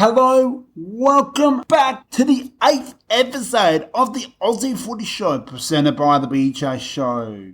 Hello, welcome back to the 8th episode of the Aussie Footy Show, presented by the BJ Show.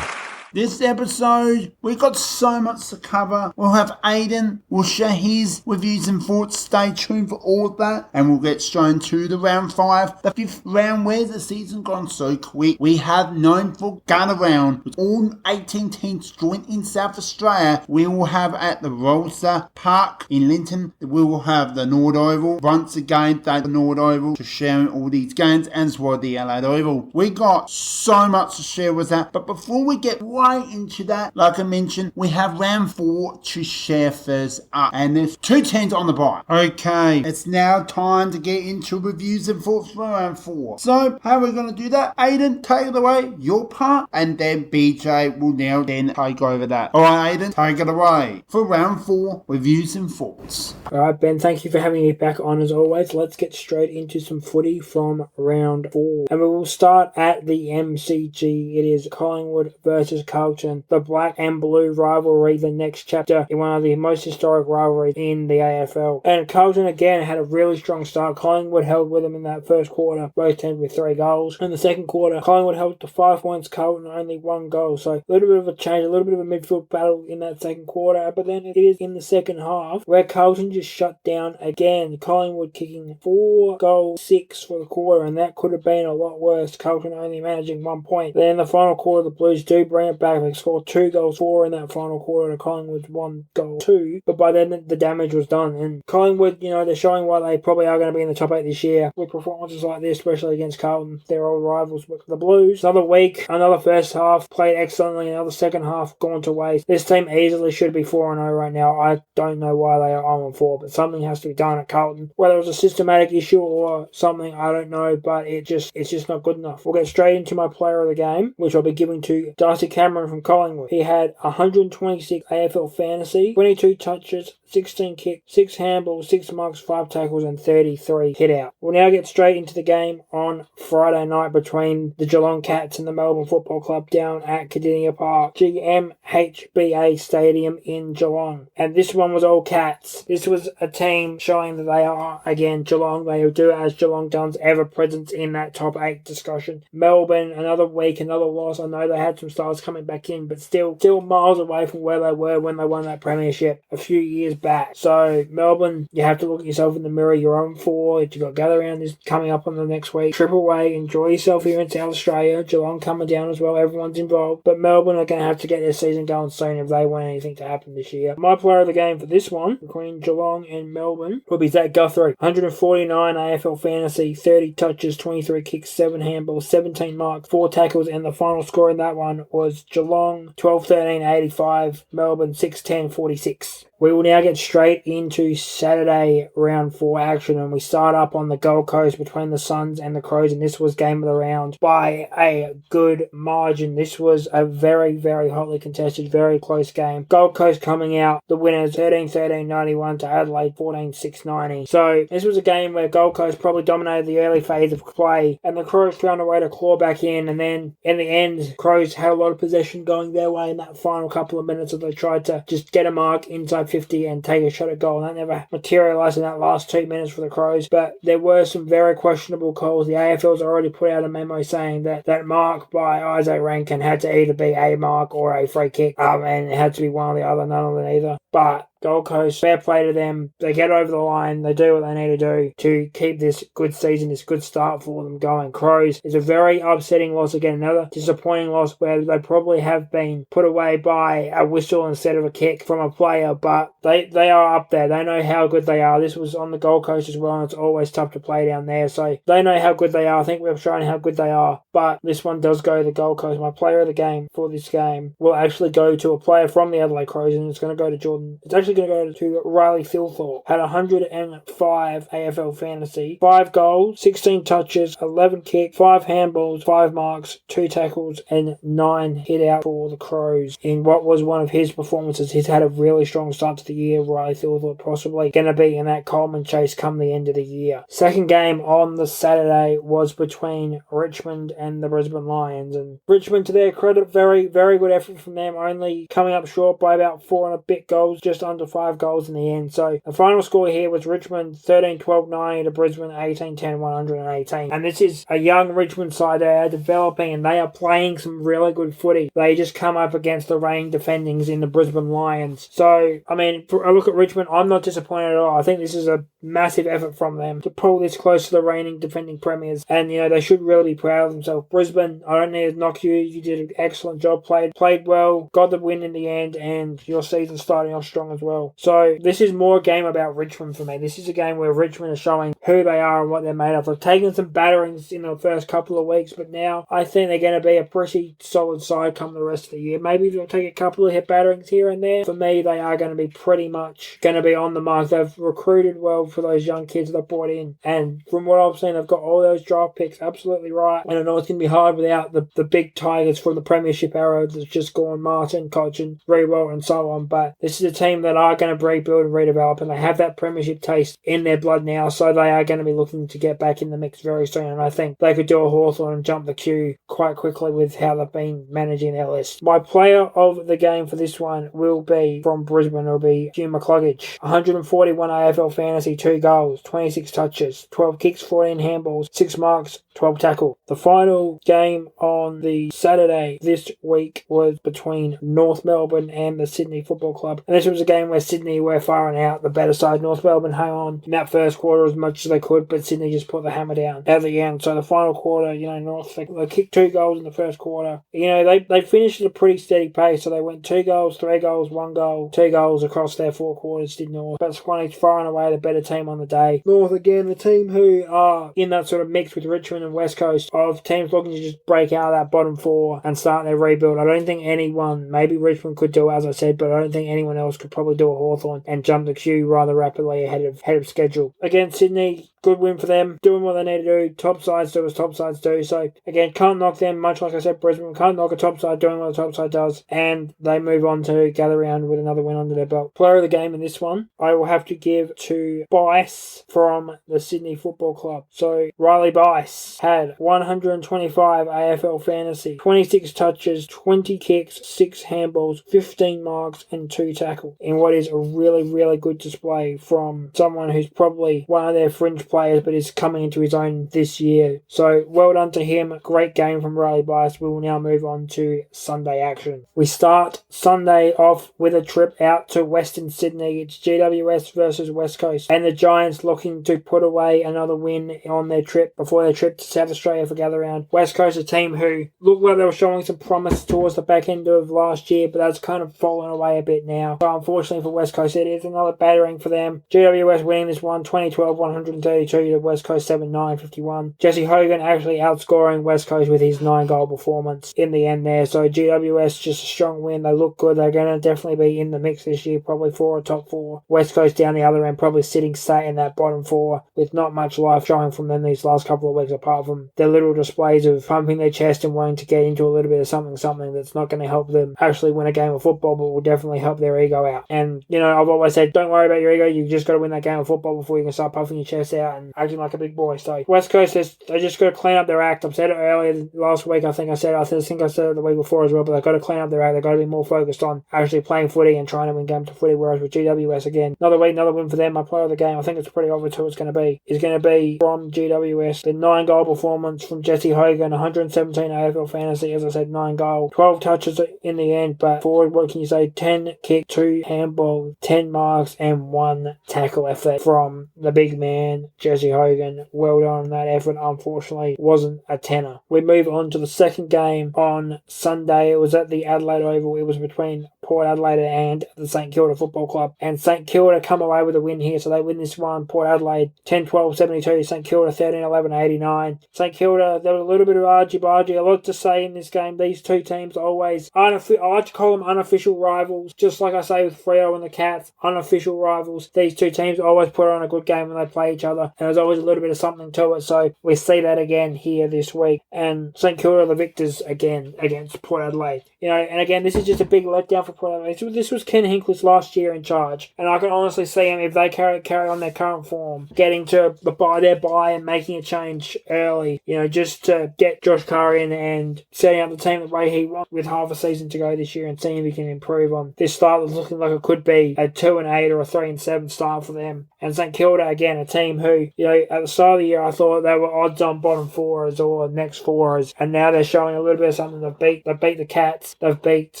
This episode, we got so much to cover. We'll have Aidan, we'll share his reviews and thoughts. Stay tuned for all of that. And we'll get straight into the round 5. The 5th round, where the season gone so quick. We have known for gun around with all 18 teams joined in South Australia. We will have at the Rosa Park in Linton. We will have the Nord Oval. Once again, the Nord Oval to sharing all these games, and as well the Adelaide Oval. We got so much to share with that. But before we get right into that, like I mentioned, we have round 4 to share first up, and there's 2 teams on the bye. Okay, it's now time to get into reviews and thoughts for round 4. So how are we going to do that? Aidan, take it away, your part, and then BJ will now then take over that. Alright Aidan, take it away for round 4 reviews and thoughts. Alright Ben, thank you for having me back on as always. Let's get straight into some footy from round 4, and we will start at the MCG. It is Collingwood versus Carlton, the black and blue rivalry, the next chapter in one of the most historic rivalries in the AFL. And Carlton again had a really strong start. Collingwood held with them in that first quarter, both teams with 3 goals. In the second quarter, Collingwood held to 5 points, Carlton only 1 goal. So a little bit of a change, a little bit of a midfield battle in that second quarter. But then it is in the second half where Carlton just shut down again. Collingwood kicking 4 goals, 6 for the quarter, and that could have been a lot worse. Carlton only managing 1 point. Then in the final quarter, the Blues do bring it back. They scored 2 goals, 4 in that final quarter to Collingwood's 1 goal, 2. But by then, the damage was done. And Collingwood, they're showing why they probably are going to be in the top 8 this year. With performances like this, especially against Carlton, they're old rivals. But the Blues, another week, another first half, played excellently, another second half gone to waste. This team easily should be 4-0 right now. I don't know why they are 0-4, but something has to be done at Carlton. Whether it was a systematic issue or something, I don't know, but it's just not good enough. We'll get straight into my player of the game, which I'll be giving to Darcy Cameron from Collingwood. He had 126 AFL fantasy, 22 touches, 16 kicks, 6 handballs, 6 marks, 5 tackles, and 33 hit out. We'll now get straight into the game on Friday night between the Geelong Cats and the Melbourne Football Club down at Cardinia Park, GMHBA Stadium in Geelong. And this one was all Cats. This was a team showing that they are, again, Geelong. They do it as Geelong does, ever presence in that top 8 discussion. Melbourne, another week, another loss. I know they had some stars coming back in, but still miles away from where they were when they won that premiership a few years back. So Melbourne, you have to look at yourself in the mirror. You're on 4. You've got to gather around this coming up on the next week. Triple away, enjoy yourself here in South Australia. Geelong coming down as well. Everyone's involved. But Melbourne are going to have to get their season going soon if they want anything to happen this year. My player of the game for this one, between Geelong and Melbourne, will be Zach Guthrie. 149 AFL fantasy, 30 touches, 23 kicks, 7 handballs, 17 marks, 4 tackles, and the final score in that one was Geelong 12-13-85, Melbourne 6-10-46. We will now get straight into Saturday round 4 action, and we start up on the Gold Coast between the Suns and the Crows, and this was game of the round by a good margin. This was a very, very hotly contested, very close game. Gold Coast coming out the winners 13-13-91 to Adelaide 14-6-90. So this was a game where Gold Coast probably dominated the early phase of play, and the Crows found a way to claw back in, and then in the end, Crows had a lot of possession going their way in that final couple of minutes as they tried to just get a mark inside 50 and take a shot at goal. And that never materialised in that last 2 minutes for the Crows, but there were some very questionable calls. The AFL's already put out a memo saying that mark by Isaac Rankin had to either be a mark or a free kick, and it had to be one or the other, none of either. But Gold Coast, fair play to them. They get over the line. They do what they need to do to keep this good season, this good start for them going. Crows is a very upsetting loss. Again, another disappointing loss where they probably have been put away by a whistle instead of a kick from a player, but they are up there. They know how good they are. This was on the Gold Coast as well, and it's always tough to play down there, so they know how good they are. I think we've shown how good they are, but this one does go to the Gold Coast. My player of the game for this game will actually go to a player from the Adelaide Crows, and it's going to go to Jordan. It's actually actually going to go to Riley Thilthorpe. Had 105 AFL fantasy, 5 goals, 16 touches, 11 kicks, 5 handballs, 5 marks, 2 tackles, and 9 hit out for the Crows in what was one of his performances. He's had a really strong start to the year. Riley Thilthorpe possibly going to be in that Coleman chase come the end of the year. Second game on the Saturday was between Richmond and the Brisbane Lions, and Richmond, to their credit, very, very good effort from them, only coming up short by about 4 and a bit goals, just under 5 goals in the end. So the final score here was Richmond 13-12-90 to Brisbane 18-10 118. And this is a young Richmond side. They are developing and they are playing some really good footy. They just come up against the reigning defendings in the Brisbane Lions. So, I mean, for a look at Richmond, I'm not disappointed at all. I think this is a massive effort from them to pull this close to the reigning defending premiers, and they should really be proud of themselves. Brisbane, I don't need to knock you. You did an excellent job, played well, got the win in the end, and your season's starting off strong as well. So this is more a game about Richmond for me. This is a game where Richmond is showing who they are and what they're made of. They've taken some batterings in the first couple of weeks, but now I think they're going to be a pretty solid side come the rest of the year. Maybe they'll take a couple of hit batterings here and there. For me, they are going to be pretty much going to be on the mark. They've recruited well for those young kids they've brought in, and from what I've seen, they've got all those draft picks absolutely right. And I know it's going to be hard without the big Tigers from the Premiership era that's just gone, Martin, Cochin, Rewell, and so on. But this is a team that are going to rebuild and redevelop, and they have that Premiership taste in their blood now, so they are going to be looking to get back in the mix very soon. And I think they could do a Hawthorn and jump the queue quite quickly with how they've been managing their list. My player of the game for this one will be from Brisbane. It'll be Hugh McCluggage. 141 AFL fantasy, 2 goals, 26 touches, 12 kicks, 14 handballs, 6 marks, 12 tackle. The final game on the Saturday this week was between North Melbourne and the Sydney Football Club. And this was a game where Sydney were far and out the better side. North Melbourne hung on in that first quarter as much as they could, but Sydney just put the hammer down at the end. So the final quarter, North, they kicked 2 goals in the first quarter. They finished at a pretty steady pace. So they went 2 goals, 3 goals, 1 goal, 2 goals across their 4 quarters, did North. But Squanny's far and away the better team on the day. North, again, the team who are in that sort of mix with Richmond and West Coast of teams looking to just break out of that bottom 4 and start their rebuild. I don't think anyone, maybe Richmond could do it, as I said, but I don't think anyone else could probably do a Hawthorn and jump the queue rather rapidly ahead of schedule. Again, Sydney, good win for them, doing what they need to do. Top sides do as top sides do. So, again, can't knock them, much like I said, Brisbane can't knock a top side doing what a top side does, and they move on to gather round with another win under their belt. Player of the game in this one, I will have to give to Bice from the Sydney Football Club. So, Riley Bice had 125 AFL fantasy, 26 touches, 20 kicks, 6 handballs, 15 marks, and 2 tackles in what is a really, really good display from someone who's probably one of their fringe players but is coming into his own this year. So well done to him. Great game from Riley Bice. We will now move on to Sunday action. We start Sunday off with a trip out to Western Sydney. It's GWS versus West Coast, and the Giants looking to put away another win on their trip before their trip to South Australia for gather round. West Coast, a team who looked like they were showing some promise towards the back end of last year, but that's kind of fallen away a bit now. So unfortunately for West Coast, it is another battering for them. GWS winning this one 2012 132 to West Coast 7-9 51. Jesse Hogan actually outscoring West Coast with his 9-goal performance in the end there. So GWS just a strong win. They look good. They're going to definitely be in the mix this year, probably for a top 4. West Coast down the other end, probably sitting sat in that bottom 4 with not much life showing from them these last couple of weeks, apart from their little displays of pumping their chest and wanting to get into a little bit of something that's not going to help them actually win a game of football, but will definitely help their ego out. And I've always said, don't worry about your ego. You've just got to win that game of football before you can start puffing your chest out and acting like a big boy. So West Coast, they just got to clean up their act. I've said it earlier last week. I think I said it the week before as well, but they've got to clean up their act. They've got to be more focused on actually playing footy and trying to win games of footy, whereas with GWS, again, another week, another win for them. My player of the game, I think it's pretty obvious who it's going to be. Is going to be from GWS. The 9-goal performance from Jesse Hogan, 117 AFL fantasy, as I said, 9 goals, 12 touches in the end, but forward, what can you say, 10 kick, 2 handballs, 10 marks, and 1 tackle effort from the big man, Jesse Hogan. Well done on that effort. Unfortunately, wasn't a tenner. We move on to the second game on Sunday. It was at the Adelaide Oval. It was between Port Adelaide and the St Kilda Football Club. And St Kilda come away with a win here, so they win this one. Port Adelaide 10-12-72, St Kilda 13-11-89. St Kilda, there was a little bit of argy-bargy, a lot to say in this game. These two teams are always, I like to call them unofficial rivals, just like I say with Freo and the Cats, unofficial rivals. These two teams always put on a good game when they play each other, and there's always a little bit of something to it, so we see that again here this week. And St Kilda the victors again against Port Adelaide. And again, this is just a big letdown for Port Adelaide. This was Ken Hinckley's last year in charge, and I can honestly see him, if they carry on their current form, getting to their bye and making a change early, just to get Josh Curry in and setting up the team the way he wants with half a season to go this year and seeing if he can improve on this start that's looking like it could be a 2-8 or a 3-7 start for them. And St Kilda, again, a team who, at the start of the year, I thought they were odds on bottom fours or next fours, and now they're showing a little bit of something. They've beat the Cats, they've beat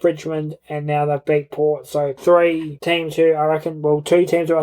Richmond, and now they've beat Port. So two teams who I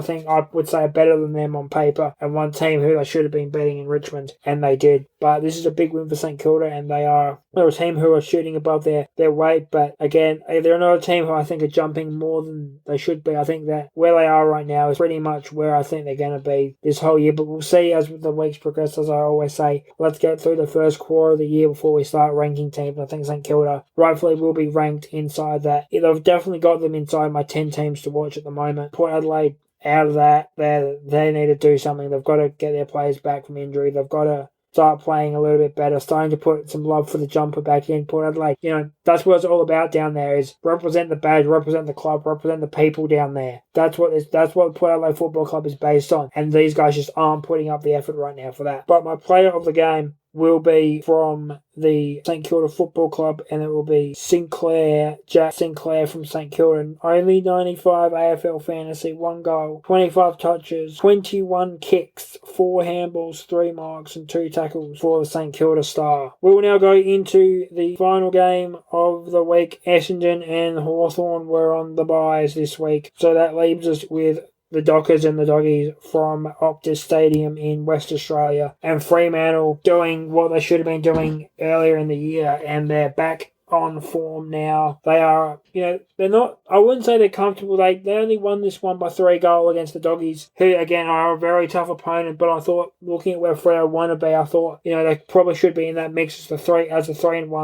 think I would say are better than them on paper, and one team who they should have been beating in Richmond, and they did. But this is a big win for St Kilda, and they're a team who are shooting above their weight. But again, they're another team who I think are jumping more than they should be. I think that where they are right now is pretty much where I think they're going to be this whole year. But we'll see as the weeks progress. As I always say, let's get through the first quarter of the year before we start ranking teams. I think St Kilda rightfully will be ranked inside that. They've definitely got them inside my 10 teams to watch at the moment. Port Adelaide, out of that, they need to do something. They've got to get their players back from injury. They've got to start playing a little bit better, starting to put some love for the jumper back in. Port Adelaide, that's what it's all about down there, is represent the badge, represent the club, represent the people down there. That's what Port Adelaide Football Club is based on, and these guys just aren't putting up the effort right now for that. But my player of the game will be from the St Kilda Football Club, and it will be Jack Sinclair from St Kilda. Only 95 AFL fantasy, 1 goal, 25 touches, 21 kicks, 4 handballs, 3 marks, and 2 tackles for the St Kilda star. We will now go into the final game of the week. Essendon and Hawthorn were on the byes this week, so that leaves us with the Dockers and the Doggies from Optus Stadium in West Australia, and Fremantle doing what they should have been doing earlier in the year, and they're back on form now. They are, they're not, I wouldn't say they're comfortable. They only won this one by 3 goals against the Doggies, who again are a very tough opponent, but I thought, looking at where Freo want to be, I thought, they probably should be in that mix as the 3-1s,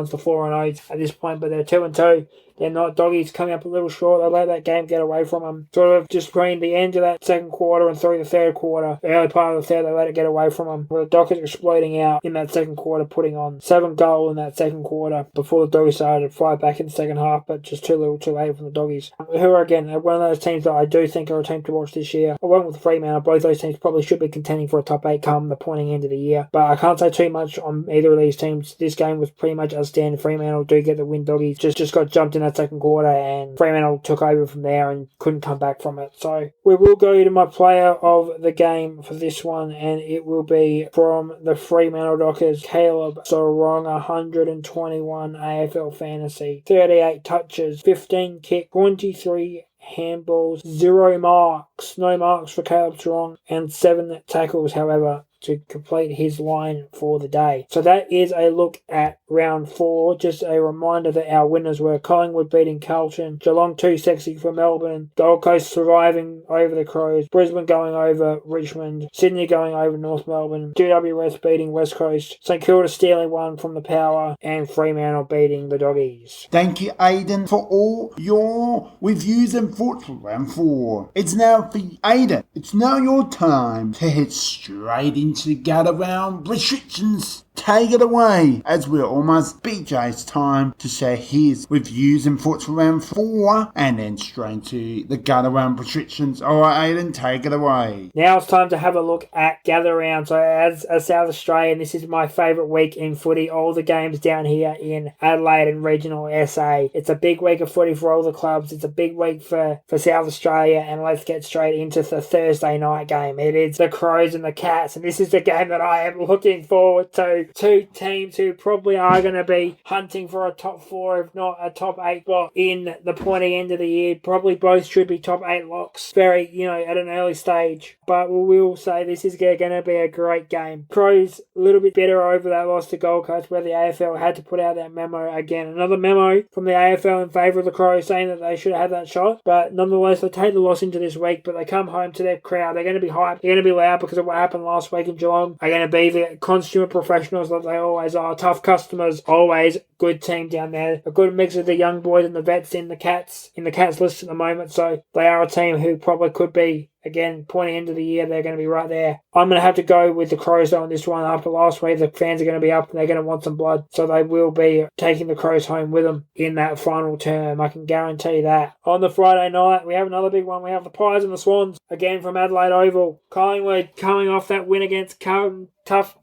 the 4-0s at this point, but they're 2-2. They're not. Doggies coming up a little short. They let that game get away from them. Sort of just between the end of that second quarter and through the third quarter, the early part of the third, they let it get away from them. With the Dockers exploding out in that second quarter, putting on 7 goals in that second quarter before the Doggies started to fly back in the second half, but just too little too late from the Doggies, who are, again, one of those teams that I do think are a team to watch this year. Along with Fremantle, both those teams probably should be contending for a top 8 come the pointing end of the year. But I can't say too much on either of these teams. This game was pretty much outstanding. Fremantle do get the win. Doggies just got jumped in that second quarter, and Fremantle took over from there and couldn't come back from it. So we will go to my player of the game for this one, and it will be from the Fremantle Dockers, Caleb Sorong, 121 AFL fantasy, 38 touches, 15 kick, 23 handballs, 0 marks. No marks for Caleb Sorong, and 7 tackles, however, to complete his line for the day. So that is a look at round 4. Just a reminder that our winners were Collingwood beating Carlton, Geelong too sexy for Melbourne, Gold Coast surviving over the Crows, Brisbane going over Richmond, Sydney going over North Melbourne, GWS beating West Coast, St Kilda stealing 1 from the Power, and Fremantle beating the Doggies. Thank you, Aidan, for all your reviews and thoughts for round 4. It's now for Aidan. It's now your time to head straight into the gut around restrictions. Take it away, as we're almost BJ's time to share his reviews and thoughts for round 4, and then straight to the gather round restrictions. Alright, Aidan, take it away. Now it's time to have a look at gather round. So as a South Australian, this is my favourite week in footy. All the games down here in Adelaide and regional SA. It's a big week of footy for all the clubs. It's a big week for South Australia, and let's get straight into the Thursday night game. It is the Crows and the Cats, and this is the game that I am looking forward to. two teams who probably are going to be hunting for a top 4, if not a top 8 spot in the pointy end of the year. Probably both should be top 8 locks, very, at an early stage. But we will say this is going to be a great game. Crows a little bit better over that loss to Gold Coast, where the AFL had to put out that memo again. Another memo from the AFL in favour of the Crows, saying that they should have had that shot. But nonetheless, they take the loss into this week, but they come home to their crowd. They're going to be hyped. They're going to be loud because of what happened last week in Geelong. They're going to be the consumer professionals that they always are. Tough customers, always good team down there. A good mix of the young boys and the vets in the Cats list at the moment. So they are a team who probably could be, again, pointy end of the year, they're going to be right there. I'm going to have to go with the Crows though on this one. After last week, the fans are going to be up and they're going to want some blood. So they will be taking the Crows home with them in that final term. I can guarantee that. On the Friday night, we have another big one. We have the Pies and the Swans, again from Adelaide Oval. Collingwood coming off that win against Carlton. Tough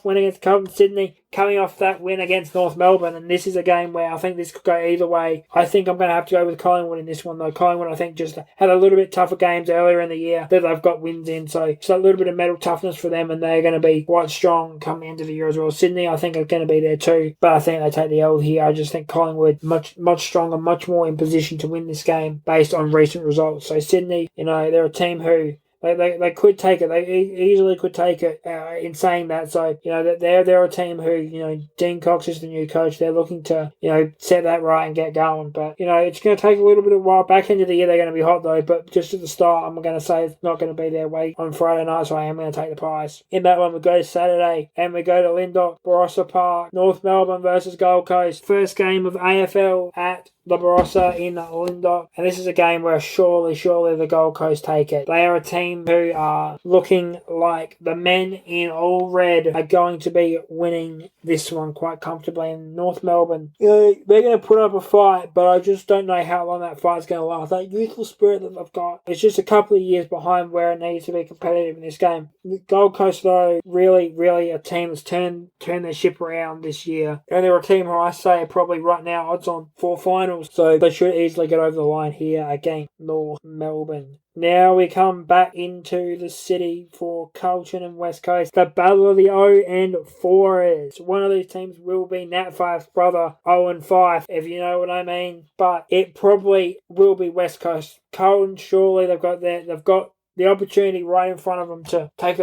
win against Carlton Sydney, coming off that win against North Melbourne, and this is a game where I think this could go either way. I think I'm going to have to go with Collingwood in this one though. Collingwood, I think, just had a little bit tougher games earlier in the year that they've got wins in, so a little bit of mental toughness for them, and they're going to be quite strong come the end of the year as well. Sydney, I think, are going to be there too, but I think they take the L here. I just think Collingwood much stronger, much more in position to win this game based on recent results. So Sydney, they're a team who They could take it. They easily could take it. In saying that, so they're a team who Dean Cox is the new coach. They're looking to set that right and get going. But it's going to take a little bit of a while. Back into the year they're going to be hot though. But just at the start, I'm going to say it's not going to be their way on Friday night. So I am going to take the Pies. In that one, we go to Saturday and we go to Lindop, Barossa Park, North Melbourne versus Gold Coast. First game of AFL at the Barossa in Lindop, and this is a game where surely the Gold Coast take it. They are a team who are looking like the men in all red are going to be winning this one quite comfortably. In North Melbourne, they're going to put up a fight, but I just don't know how long that fight's going to last. That youthful spirit that they've got, it's just a couple of years behind where it needs to be competitive in this game. The Gold Coast, though, really a team that's turned their ship around this year, and they're a team who I say are probably right now odds on for finals. So they should easily get over the line here against North Melbourne. Now we come back into the city for Carlton and West Coast. The battle of the O and 4s. One of these teams will be Nat Fyfe's brother, Owen Fyfe, if you know what I mean. But it probably will be West Coast. Carlton, surely they've got the opportunity right in front of them to take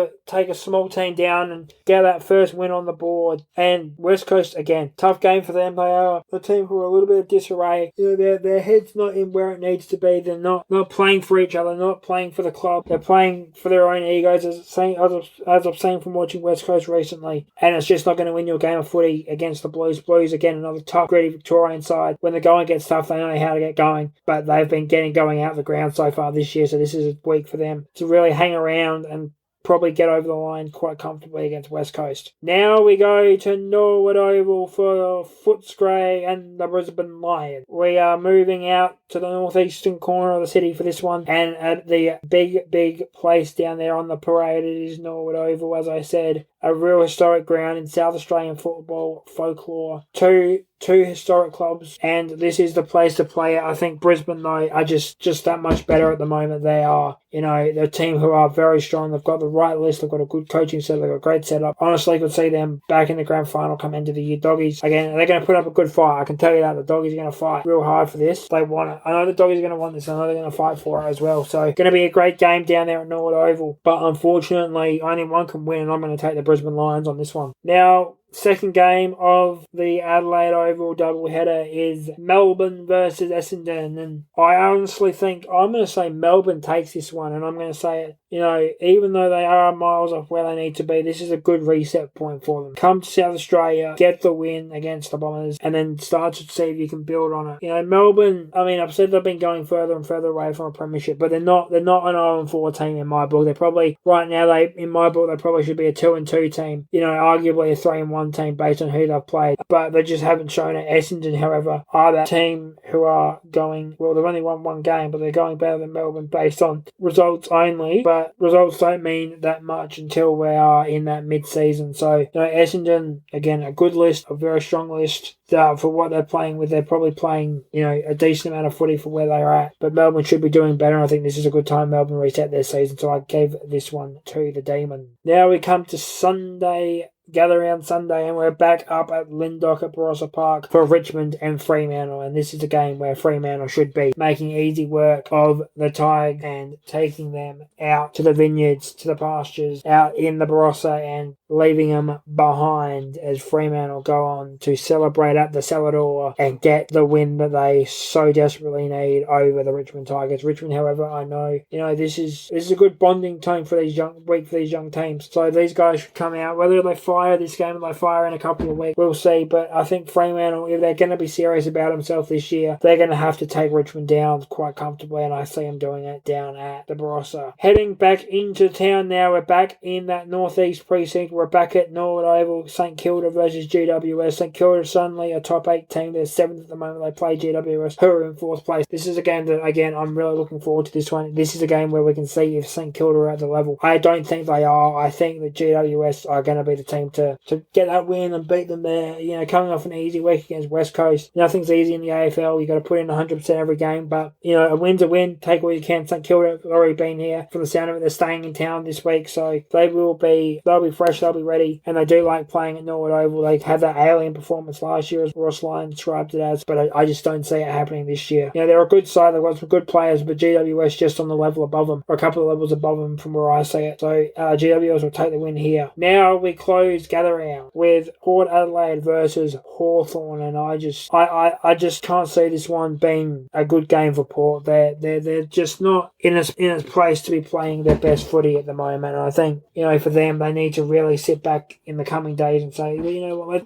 a small team down and get that first win on the board. And West Coast, again, tough game for them. They are a team who are a little bit of disarray. Their head's not in where it needs to be. They're not playing for each other, not playing for the club. They're playing for their own egos, as I've seen from watching West Coast recently. And it's just not going to win you a game of footy against the Blues. Blues, again, another tough, gritty Victorian side. When the going gets tough, they know how to get going. But they've been going out the ground so far this year, so this is a week for them to really hang around and probably get over the line quite comfortably against West Coast. Now we go to Norwood Oval for Footscray and the Brisbane Lions. We are moving out to the northeastern corner of the city for this one, and at the big place down there on the parade, it is Norwood Oval, as I said. A real historic ground in South Australian football folklore. Two historic clubs, and this is the place to play it. I think Brisbane, though, are just that much better at the moment. They are, they're a team who are very strong. They've got the right list. They've got a good coaching set. They've got a great setup. Honestly, could see them back in the grand final come into the year. Doggies, again, they're going to put up a good fight. I can tell you that. The Doggies are going to fight real hard for this. They want it. I know the Doggies are going to want this. I know they're going to fight for it as well. So, going to be a great game down there at Norwood Oval. But unfortunately, only one can win, and I'm going to take the Brisbane Lions on this one. Now, second game of the Adelaide Oval doubleheader is Melbourne versus Essendon, and I honestly think I'm going to say Melbourne takes this one, and I'm going to say it. Even though they are miles off where they need to be, this is a good reset point for them. Come to South Australia, get the win against the Bombers, and then start to see if you can build on it. Melbourne, I've said they've been going further and further away from a premiership, but they're not an 0-4 team in my book. They're probably, right now, in my book, they probably should be a 2-2 team. Arguably a 3-1 team based on who they've played, but they just haven't shown it. Essendon, however, are that team who are going, well, they've only won one game, but they're going better than Melbourne based on results only, but results don't mean that much until we are in that mid-season. So, Essendon, again, a good list, a very strong list. For what they're playing with, they're probably playing, a decent amount of footy for where they're at. But Melbourne should be doing better. I think this is a good time Melbourne reset their season, so I gave this one to the Demon. Now we come to Sunday Gather Round Sunday, and we're back up at Lyndoch at Barossa Park for Richmond and Fremantle. And this is a game where Fremantle should be making easy work of the Tigers and taking them out to the vineyards, to the pastures, out in the Barossa, and leaving them behind as Fremantle go on to celebrate at the Salador and get the win that they so desperately need over the Richmond Tigers. Richmond, however, I know, this is a good bonding time for these young teams. So these guys should come out. Whether they fire this game or they fire in a couple of weeks, we'll see. But I think Fremantle, if they're going to be serious about themselves this year, they're going to have to take Richmond down quite comfortably, and I see them doing it down at the Barossa. Heading back into town now, we're back in that northeast precinct. We're back at Norwood Oval, St Kilda versus GWS. St Kilda suddenly a top 8 team. They're 7th at the moment. They play GWS, who are in 4th place. This is a game that, again, I'm really looking forward to this one. This is a game where we can see if St Kilda are at the level. I don't think they are. I think that GWS are going to be the team to get that win and beat them there. Coming off an easy week against West Coast. Nothing's easy in the AFL. You got to put in 100% every game, but, a win's a win. Take what you can. St Kilda have already been here. From the sound of it, they're staying in town this week, so they'll be fresh, they'll be ready, and they do like playing at Norwood Oval. They had that alien performance last year, as Ross Lyon described it as, but I just don't see it happening this year. They're a good side, they've got some good players, but GWS just on the level above them, or a couple of levels above them from where I see it. So GWS will take the win here. Now we close Gather Round with Port Adelaide versus Hawthorn, and I just can't see this one being a good game for Port. They're just not in a place to be playing their best footy at the moment. And I think, for them, they need to really sit back in the coming days and say,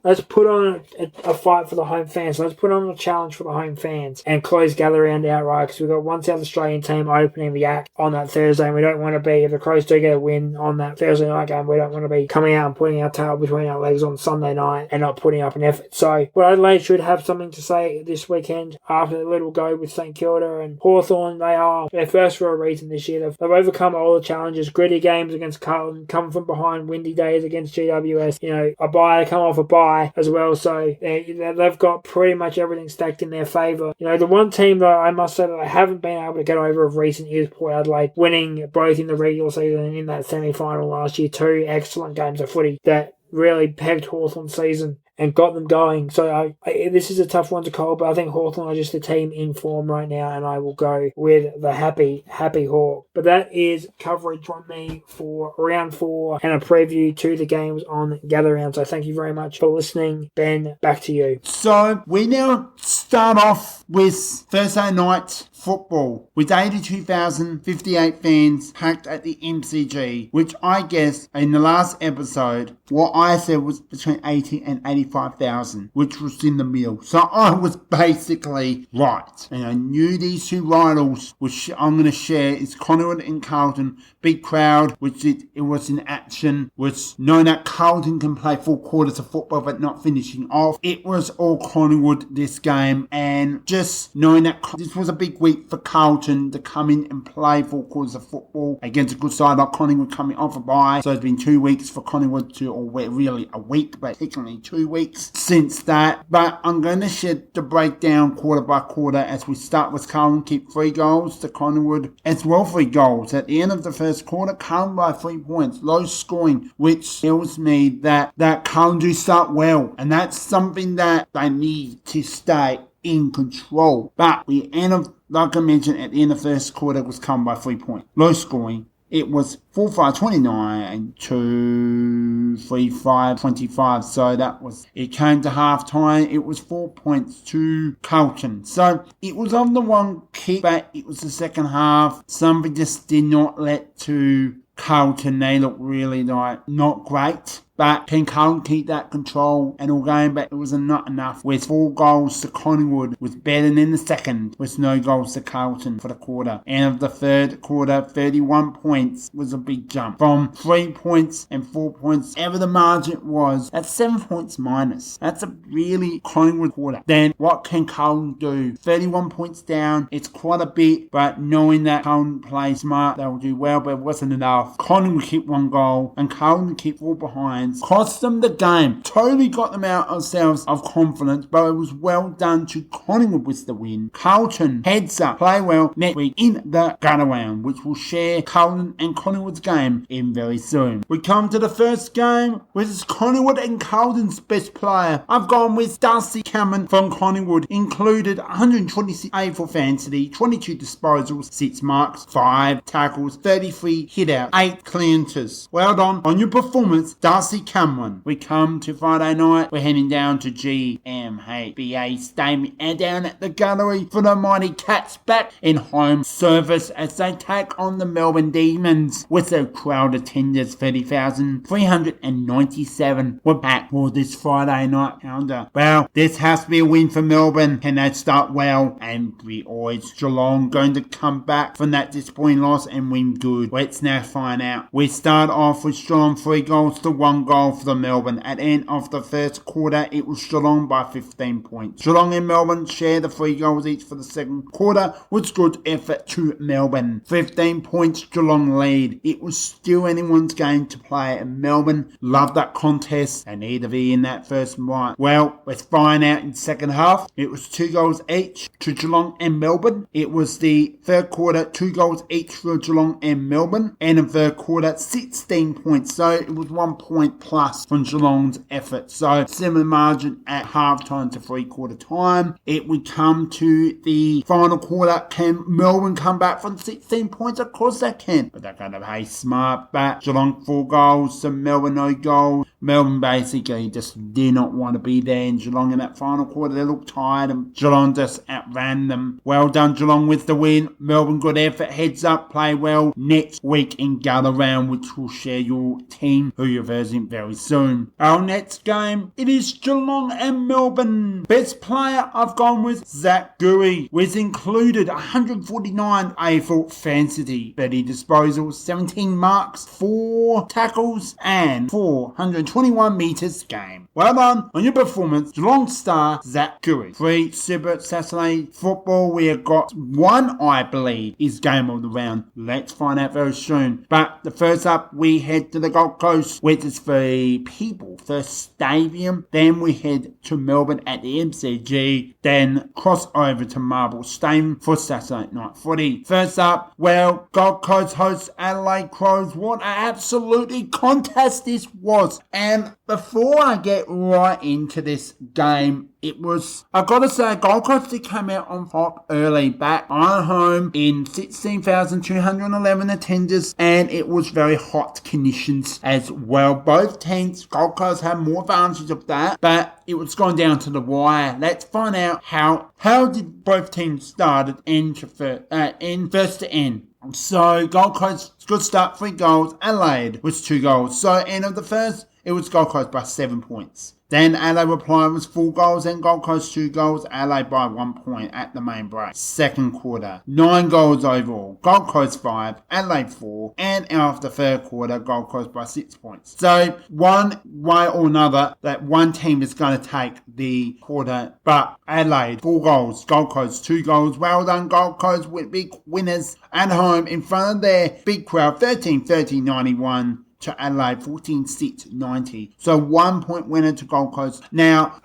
let's put on a fight for the home fans. Let's put on a challenge for the home fans and close Gather Round outright, because we've got one South Australian team opening the act on that Thursday, and we don't want to be, if the Crows do get a win on that Thursday night game, we don't want to be coming out and putting our tail between our legs on Sunday night and not putting up an effort. So, Adelaide should have something to say this weekend after the little go with St Kilda. And Hawthorn, they're first for a reason this year. They've overcome all the challenges, gritty games against Carlton, come from behind, windy days against GWS, a bye, come off a bye as well, so they've got pretty much everything stacked in their favour. The one team that I must say that I haven't been able to get over of recent is Port Adelaide, winning both in the regular season and in that semi-final last year. 2 excellent games of footy that really pegged Hawthorn's season and got them going. So this is a tough one to call, but I think Hawthorn are just a team in form right now, and I will go with the happy Hawk. But that is coverage from me for round 4 and a preview to the games on Gather Round. So thank you very much for listening. Ben, back to you. So we now start off with Thursday night football with 82,058 fans packed at the MCG, which I guess in the last episode what I said was between 80 and 85,000, which was in the middle. So I was basically right, and I knew these 2 rivals, which I'm going to share, is Collingwood and Carlton. Big crowd, which it was in action, was knowing that Carlton can play 4 quarters of football but not finishing off. It was all Collingwood this game, and just knowing that this was a big week for Carlton to come in and play 4 quarters of football against a good side like Collingwood coming off a bye. So it's been 2 weeks for Collingwood really a week, but technically 2 weeks since that. But I'm going to share the breakdown quarter by quarter as we start with Carlton. Keep 3 goals to Collingwood as well, 3 goals. At the end of the first quarter, Carlton by 3 points, low scoring, which tells me that Carlton do start well, and that's something that they need to stay in control. But we end up, like I mentioned, at the end of the first quarter was Carlton by 3 points, low scoring. It was 4-5-29 to 3-5-25. So that was, it came to half time. It was 4 points to Carlton. So it was on the one kick, but it was the second half. Somebody just did not let to Carlton. They looked really not great. But can Carlton keep that control and all game? But it was not enough. With 4 goals to Collingwood, was better than the second, with no goals to Carlton for the quarter. End of the third quarter, 31 points was a big jump. From 3 points and 4 points, ever the margin was, that's 7 points minus. That's a really Collingwood quarter. Then what can Carlton do? 31 points down, it's quite a bit, but knowing that Carlton play smart, they'll do well, but it wasn't enough. Collingwood kept 1 goal, and Carlton kept 4 behind. points. Cost them the game. Totally got them out ourselves of confidence, but it was well done to Collingwood with the win. Carlton heads up, play well next week in the Galaround, which will share Carlton and Collingwood's game in very soon. We come to the first game, which is Collingwood and Carlton's best player. I've gone with Darcy Cameron from Collingwood, included 126 for Fantasy, 22 disposals, 6 marks, 5 tackles, 33 hit out, 8 clearances. Well done on your performance, Darcy Cameron. We come to Friday night. We're heading down to GMHBA Stadium and down at the gallery for the Mighty Cats back in home service as they take on the Melbourne Demons with a crowd attendance 30,397. We're back for this Friday night calendar. Well, this has to be a win for Melbourne. Can they start well? And we always Geelong going to come back from that disappointing loss and win good. Let's now find out. We start off with Geelong 3 goals to 1 goal for the Melbourne. At the end of the first quarter, it was Geelong by 15 points. Geelong and Melbourne share the 3 goals each for the second quarter, with good effort to Melbourne. 15 points Geelong lead. It was still anyone's game to play, and Melbourne loved that contest and need to be in that first right. Well, let's find out in second half. It was 2 goals each to Geelong and Melbourne. It was the third quarter, 2 goals each for Geelong and Melbourne, and in third quarter 16 points, so it was 1 point plus from Geelong's effort. So similar margin at half time to 3/4 time. It would come to the final quarter. Can Melbourne come back from 16 points? Of course they can, but they're going to play smart back. Geelong 4 goals to Melbourne no goals. Melbourne basically just did not want to be there in Geelong in that final quarter. They looked tired and Geelong just outran them. Well done Geelong with the win. Melbourne good effort. Heads up, play well next week in Galaround, which will share your team who you're versing very soon. Our next game, it is Geelong and Melbourne. Best player I've gone with Zach Guri, which included 149 AFL Fantasy, 30 disposals, 17 marks, 4 tackles and 421 metres game. Well done on your performance, Geelong star Zach Guri. 3 Super Saturday football. We have got 1, I believe, is game of the round. Let's find out very soon. But the first up, we head to the Gold Coast, which is for the People First Stadium. Then we head to Melbourne at the MCG. Then cross over to Marble Stadium for Saturday night footy. First up, well, Gold Coast hosts Adelaide Crows. What an absolutely contest this was. And before I get right into this game, I've got to say, Gold Coast came out on top early, back on home in 16,211 attenders, and it was very hot conditions as well. Both teams, Gold Coast had more advantage of that, but it was going down to the wire. Let's find out how did both teams start in first to end. So Gold Coast, good start, 3 goals. Adelaide was 2 goals. So end of the first, it was Gold Coast by 7 points. Then Adelaide reply was 4 goals and Gold Coast 2 goals. Adelaide by 1 point at the main break. Second quarter, 9 goals overall. Gold Coast 5, Adelaide 4, and after third quarter, Gold Coast by 6 points. So one way or another, that one team is going to take the quarter. But Adelaide 4 goals, Gold Coast 2 goals. Well done, Gold Coast with big winners at home in front of their big crowd. 13-30-91. To Adelaide, 14-6-90. So 1 point winner to Gold Coast. Now,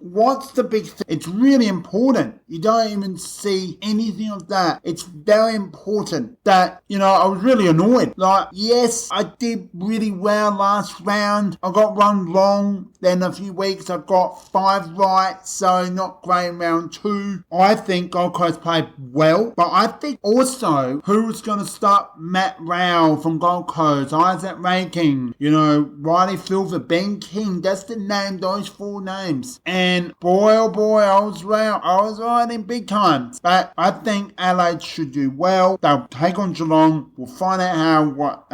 what's the big thing? It's really important. You don't even see anything of that. It's very important that, I was really annoyed. Yes, I did really well last round. I got 1 wrong. Then a few weeks I got 5 right. So not great in round 2. I think Gold Coast played well. But I think also who's going to start Matt Rao from Gold Coast. Isaac Ranking, Riley Silver, Ben King, that's the name, those 4 names. And boy, oh boy, I was right in big time. But I think Adelaide should do well. They'll take on Geelong. We'll find out what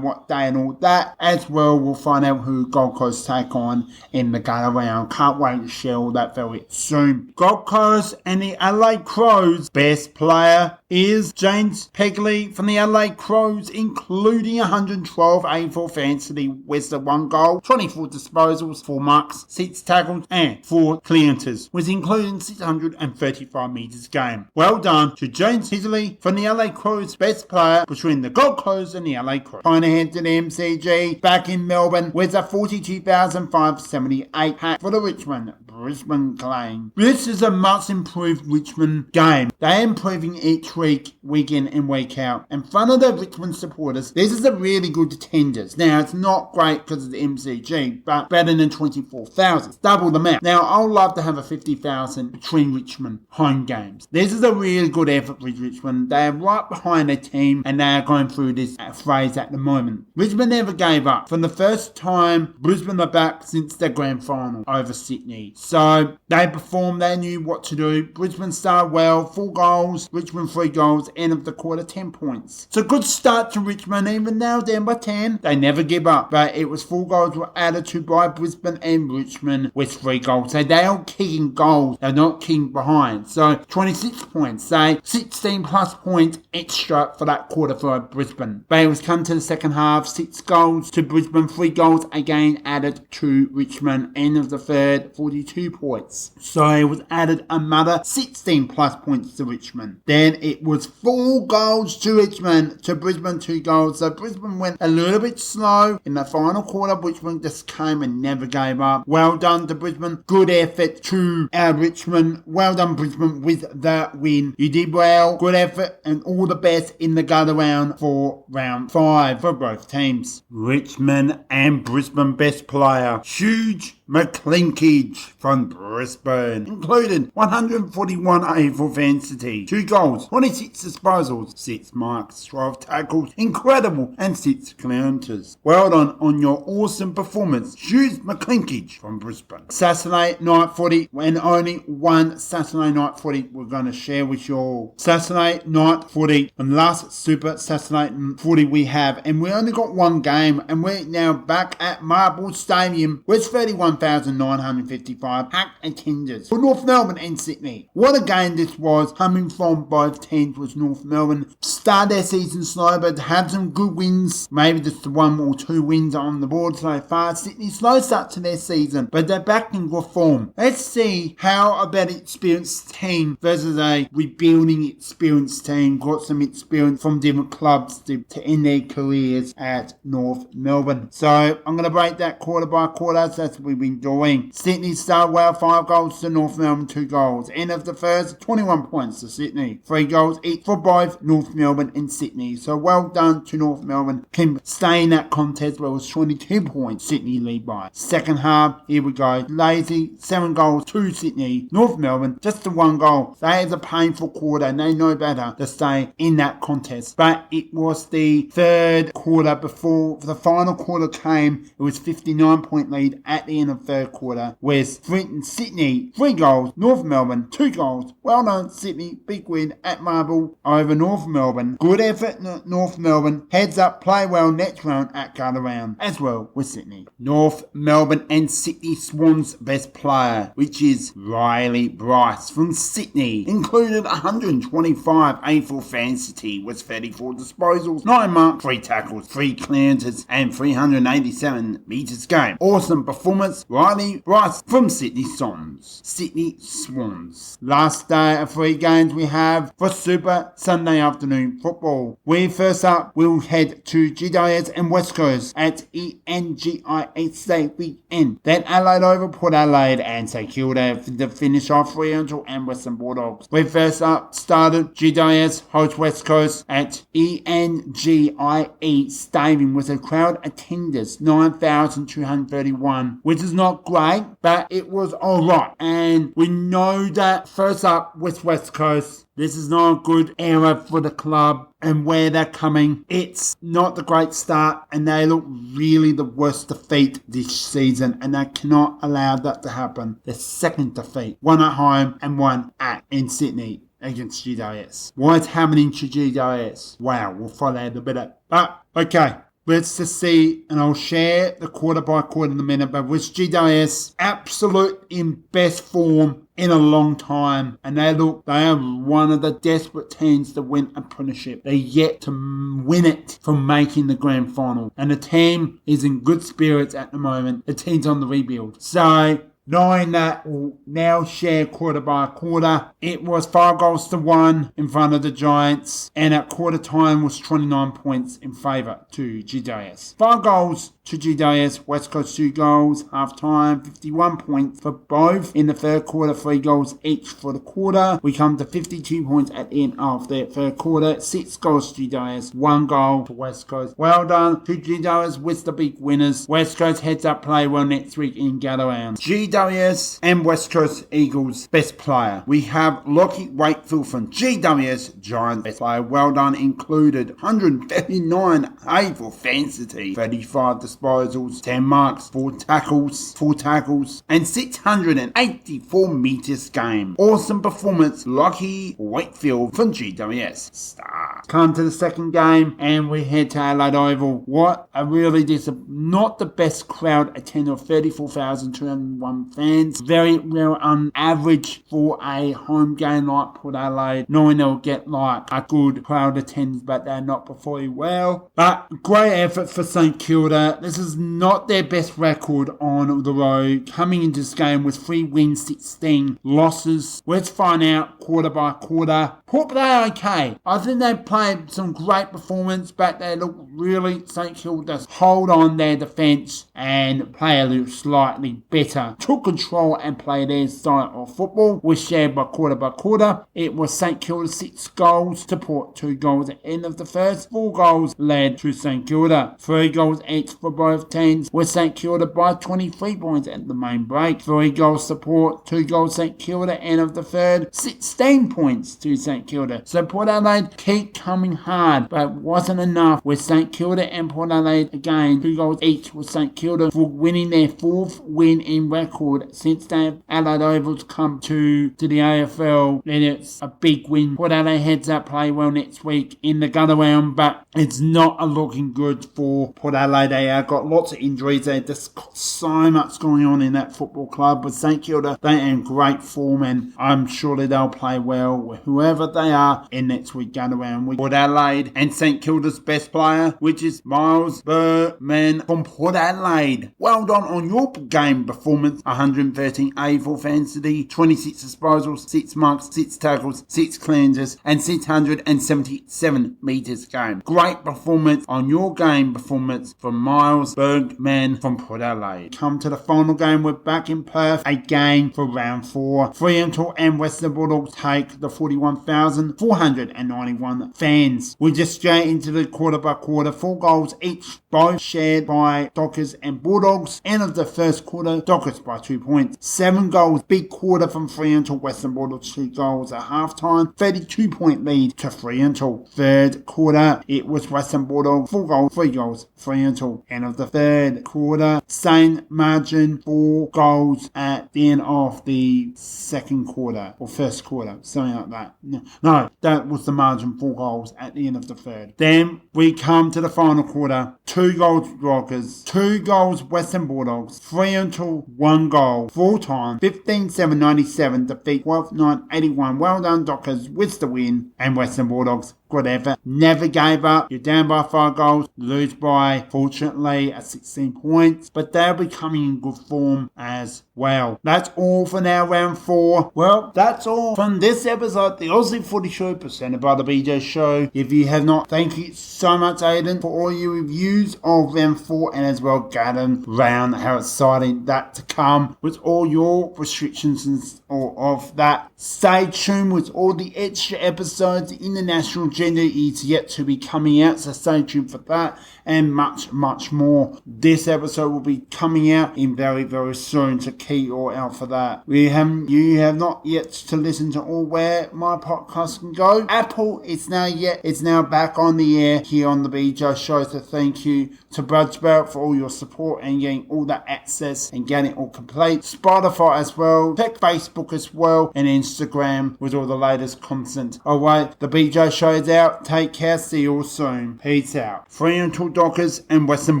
day and all that. As well, we'll find out who Gold Coast take on in the Galaround. Can't wait to share all that very soon. Gold Coast and the Adelaide Crows. Best player is James Pegley from the Adelaide Crows, including 112 12 A4 Fantasy with the 1 goal, 24 disposals, 4 marks, 6 tackles and 4 clearances, was including 635 metres game. Well done to James Hisley from the LA Crows, best player between the Gold Coast and the LA Crows. Trying to head to the MCG back in Melbourne with a 42,578 pack for the Richmond Brisbane claim. This is a much improved Richmond game. They're improving each week, week in and week out. In front of the Richmond supporters, this is a really good tenders. Now, it's not great because of the MCG, but better than 24,000. It's double the amount. Now, I would love to have a 50,000 between Richmond home games. This is a really good effort with Richmond. They are right behind their team and they are going through this phase at the moment. Richmond never gave up. For the first time, Brisbane are back since their grand final over Sydney. So they performed, they knew what to do. Brisbane started well, 4 goals, Richmond 3 goals, end of the quarter 10 points. So good start to Richmond, even now down by 10. They never give up, but it was 4 goals were added to by Brisbane and Richmond with 3 goals. So they are kicking goals, they're not kicking behind. So 26 points, say 16 plus points extra for that quarter for Brisbane. But it was come to the second half, 6 goals to Brisbane, 3 goals again added to Richmond, end of the third, 42 points. So it was added another 16 plus points to Richmond. Then it was 4 goals to Richmond, to Brisbane 2 goals. So Brisbane went a little bit slow in the final quarter. Richmond just came and never gave up. Well done to Brisbane. Good effort to Richmond. Well done Brisbane with the win. You did well. Good effort and all the best in the gut around for round 5 for both teams. Richmond and Brisbane best player. Huge McClinkage from Brisbane, included 141 A4 Fantasy, 2 goals, 26 disposals, 6 marks, 12 tackles, incredible, and 6 clearances. Well done on your awesome performance, Hughes McClinkage from Brisbane. Saturday night footy, and only one Saturday night footy we're going to share with you all. Saturday night footy, and last Super Saturday footy we have, and we only got one game, and we're now back at Marble Stadium with 31,955 packed attendance for North Melbourne and Sydney. What a game this was, coming from both teams. Was North Melbourne started their season slow but had some good wins, maybe just 1 or 2 wins on the board so far. Sydney slow start to their season, but they're back in good form. Let's see how a better experienced team versus a rebuilding experienced team got some experience from different clubs to end their careers at North Melbourne. So I'm going to break that quarter by quarter. So that's what we've been doing. Sydney started well, 5 goals to North Melbourne, 2 goals. End of the first, 21 points to Sydney. 3 goals each for both North Melbourne and Sydney. So well done to North Melbourne. Can stay in that contest where it was 22 points Sydney lead by. Second half, here we go. Lazy, 7 goals to Sydney. North Melbourne, just the 1 goal. That is a painful quarter and they know better to stay in that contest. But it was the third quarter before the final quarter came. It was 59-point lead at the end of third quarter with Sydney 3 goals, North Melbourne 2 goals. Well done Sydney, big win at Marble over North Melbourne. Good effort North Melbourne. Heads up, play well next round at Guard Around as well with Sydney. North Melbourne and Sydney Swans best player, which is Riley Bryce from Sydney, included 125 A4 Fantasy with 34 disposals, 9 marks, 3 tackles, 3 clearances and 387 metres game. Awesome performance, Riley Bryce from Sydney Swans. Sydney Swans. Last day of 3 games we have for Super Sunday afternoon football. First up, we'll head to GWS and West Coast at ENGIA State weekend. Then Adelaide over Port Adelaide and St Kilda to finish off Fremantle and Western Bulldogs. We first up started GWS host West Coast at ENGIE Stadium with a crowd attendance 9,231, which is not great, but it was alright. And we know that first up with West Coast, this is not a good era for the club and where they're coming. It's not the great start and they look really the worst defeat this season and they cannot allow that to happen. The second defeat, 1 at home and 1 in Sydney against GWS. What's happening to GWS? Wow, we'll follow that a bit. But, okay. let's just see, and I'll share the quarter by quarter in a minute, but with GWS absolute in best form in a long time, and they are one of the desperate teams to win a premiership. They're yet to win it from making the grand final, and the team is in good spirits at the moment. The team's on the rebuild. So knowing that, we'll now share quarter by quarter. It was 5-1 in front of the Giants, and at quarter time was 29 points in favour to GWS. 5 goals to GWS, West Coast 2 goals, half time, 51 points for both. In the third quarter, 3 goals each for the quarter. We come to 52 points at the end of the third quarter, 6 goals to GWS, 1 goal to West Coast. Well done to GWS with the big winners. West Coast heads up play well next week in Galloway. GWS and West Coast Eagles best player. We have Lockie Wakefield from GWS Giants best player. Well done, included 139 for Fancity, 35 disposals, 10 marks, 4 tackles, and 684 metres game. Awesome performance, Lockie Wakefield from GWS. Star. Come to the second game, and we head to Adelaide Oval. What a really not the best crowd attendance of 34,201 fans. Very well on average for a home game like Port Adelaide, knowing they'll get like a good crowd attendance, but they're not performing well. But great effort for St Kilda. This is not their best record on the road. Coming into this game with 3 wins, 16 losses. Let's find out quarter by quarter. Port play okay. I think they played some great performance, but they look really, St Kilda hold on their defence and play a little slightly better. Took control and played their style of football. Was shared by quarter. It was St Kilda 6 goals to Port 2 goals at the end of the first. 4 goals led to St Kilda. 3 goals each for both teams, with St Kilda by 23 points at the main break. 3 goals to Port, 2 goals St Kilda, end of the third. 16 points to St Kilda. So Port Adelaide keep coming hard, but wasn't enough with St Kilda and Port Adelaide again. 2 goals each with St Kilda for winning their 4th win in record since Adelaide Oval's come to the AFL. Then it's a big win. Port Adelaide heads up play well next week in the gun round, but it's not looking good for Port Adelaide. They have got lots of injuries. They've just got so much going on in that football club. With St Kilda, they are in great form, and I'm sure that they'll play well with whoever they are in next week gun around with Port Adelaide. And St Kilda's best player, which is Miles Berman from Port Adelaide. Well done on your game performance. 113 for Fancity, 26 disposals, 6 marks, 6 tackles, 6 clearances, and 677 metres game. Great performance on your game performance from Miles Bergman from Port Adelaide. Come to the final game. We're back in Perth again for round 4. Fremantle and Western Bulldogs take the 41,491 fans. We just straight into the quarter by quarter. 4 goals each, both shared by Dockers and Bulldogs. End of the first quarter, Dockers by 2 points. 7 goals, big quarter from Fremantle. Western Bulldogs 2 goals at half time. 32-point lead to Fremantle. Third quarter, it was Western Bulldogs 4 goals, 3 goals, Fremantle. End of the third quarter, same margin, 4 goals at the end of the second quarter or first quarter, something like that. No, that was the margin, 4 goals at the end of the third. Then we come to the final quarter. 2 goals Dockers, 2 goals Western Bulldogs, Fremantle 1 goal, full time, 15-7-97 defeat 12-9-81. Well done Dockers with the win, and Western Bulldogs, good effort, never gave up. You're down by 5 goals, lose by, fortunately, at 16 points, but they'll be coming in good form as well. That's all for now, round 4. Well, that's all from this episode, the Aussie Footy Show, presented by the BJ Show. If you have not, thank you so much, Aidan, for all your reviews of round 4, and as well, Garden round, how exciting that to come with all your restrictions and all of that. Stay tuned with all the extra episodes. The International Gender is yet to be coming out, so stay tuned for that and much, much more. This episode will be coming out in very, very soon, so keep your out for that. You have not yet to listen to all where my podcast can go. Apple, it's now back on the air here on the BJ Show, so thank you to Buzzsprout for all your support and getting all that access and getting it all complete. Spotify as well, check Facebook as well, and Instagram with all the latest content. Alright, the BJ Show is out. Take care. See you all soon. Peace out. Fremantle Dockers and Western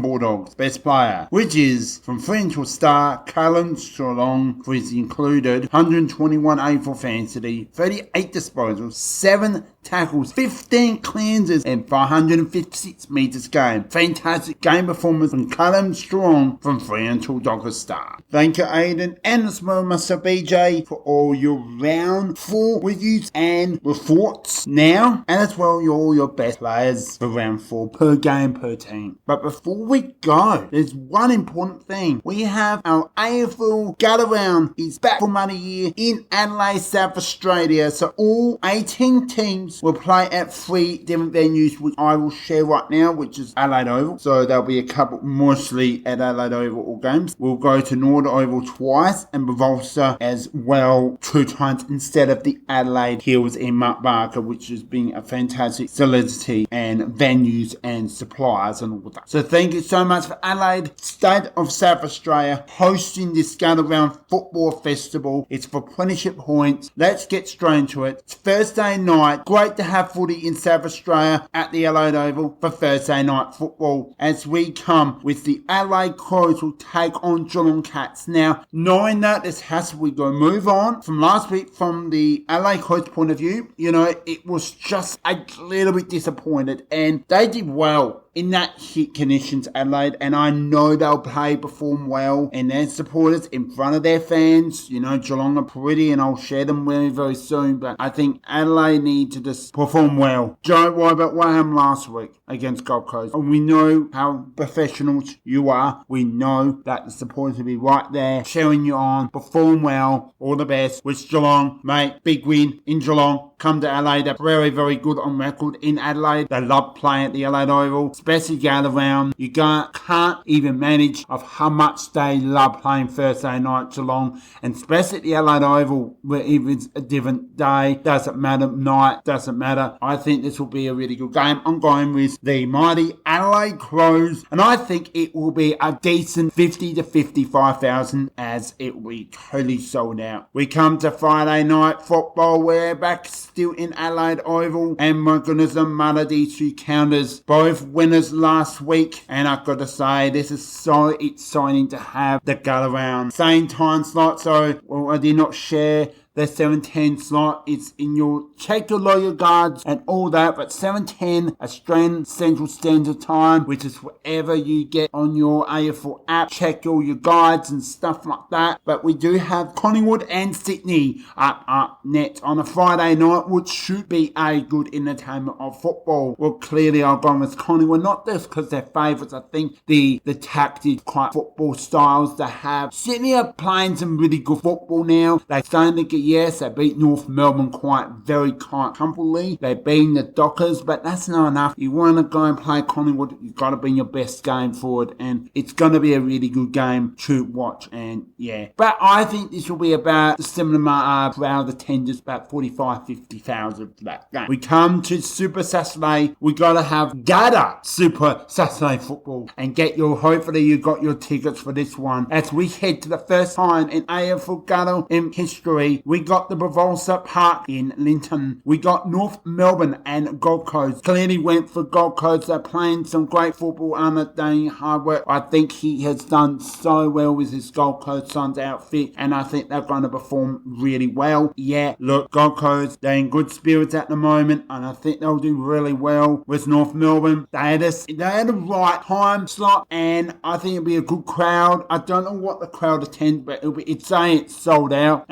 Bulldogs. Best player, which is from Fremantle star Callum Strong, for his included 121 A4 fantasy, 38 disposals, 7 tackles, 15 cleanses, and 556 metres game. Fantastic game performance from Callum Strong from Fremantle Dockers star. Thank you, Aidan, and as well, Mr. BJ, for all your round 4 reviews and reports now, and as well all your best players for round 4 per game per team. But before we go, there's one important thing. We have our AFL Gutter Round is back for another year in Adelaide, South Australia. So all 18 teams will play at 3 different venues, which I will share right now, which is Adelaide Oval. So there'll be a couple mostly at Adelaide Oval all games. We'll go to Norwood Oval twice and Barossa as well 2 times instead of the Adelaide Hills in Mark Barker, which has been a fantastic solidity and venues and suppliers and all that. So thank you so much for Adelaide, State of South Australia, hosting this Gutter Round Football Festival. It's for apprenticeship points. Let's get straight into it. It's Thursday night. Great to have footy in South Australia at the Adelaide Oval for Thursday night football as we come with the Adelaide Crows will take on Geelong Cats. Now, knowing that this has we go move on from last week from the Adelaide Crows point of view, it was just a little bit disappointed and they did well in that hit conditions, Adelaide, and I know they'll perform well, and their supporters in front of their fans. Geelong are pretty, and I'll share them very, very soon, but I think Adelaide need to just perform well. Don't worry about what happened last week against Gold Coast. And we know how professionals you are. We know that the supporters will be right there, cheering you on, perform well, all the best. With Geelong, mate, big win in Geelong. Come to Adelaide, they're very, very good on record in Adelaide. They love playing at the Adelaide Oval, especially Gutter Round. You can't even manage of how much they love playing Thursday night Geelong, and especially at the Adelaide Oval, where if it's a different day, doesn't matter, night, doesn't matter. I think this will be a really good game. I'm going with the mighty Adelaide Crows, and I think it will be a decent 50 to 55,000 as it will be totally sold out. We come to Friday night football. We're back still in Adelaide Oval, and my goodness, the mother, these 2 counters, both winners last week, and I've got to say, this is so exciting to have the Gutter Round. Same time slot, so I did not share the 7:10 slot. It's in your check your loyal guards and all that, but 7:10 Australian Central Standard Time, which is whatever you get on your AFL app. Check all your guides and stuff like that. But we do have Collingwood and Sydney up next on a Friday night, which should be a good entertainment of football. Well, clearly I've gone with Collingwood, not just because they're favourites. I think the tactics, quite football styles they have. Sydney are playing some really good football now. They're starting to get yes, they beat North Melbourne very comfortably. They beat the Dockers, but that's not enough. You want to go and play Collingwood, you've got to bring your best game forward, and it's going to be a really good game to watch, and yeah. But I think this will be about a similar crowd attendance, about 45,000-50,000 for that game. We come to Super Saturday. We got to have Gutter Super Saturday football, and hopefully you got your tickets for this one as we head to the first time in AFL Gutter in history. We got the Barossa Park in Linton. We got North Melbourne and Gold Coast. Clearly went for Gold Coast. They're playing some great football under Danny Hardwick. I think he has done so well with his Gold Coast Suns outfit, and I think they're going to perform really well. Yeah, look, Gold Coast, they're in good spirits at the moment, and I think they'll do really well with North Melbourne. They had a right time slot, and I think it'll be a good crowd. I don't know what the crowd attends, but it's saying it's sold out.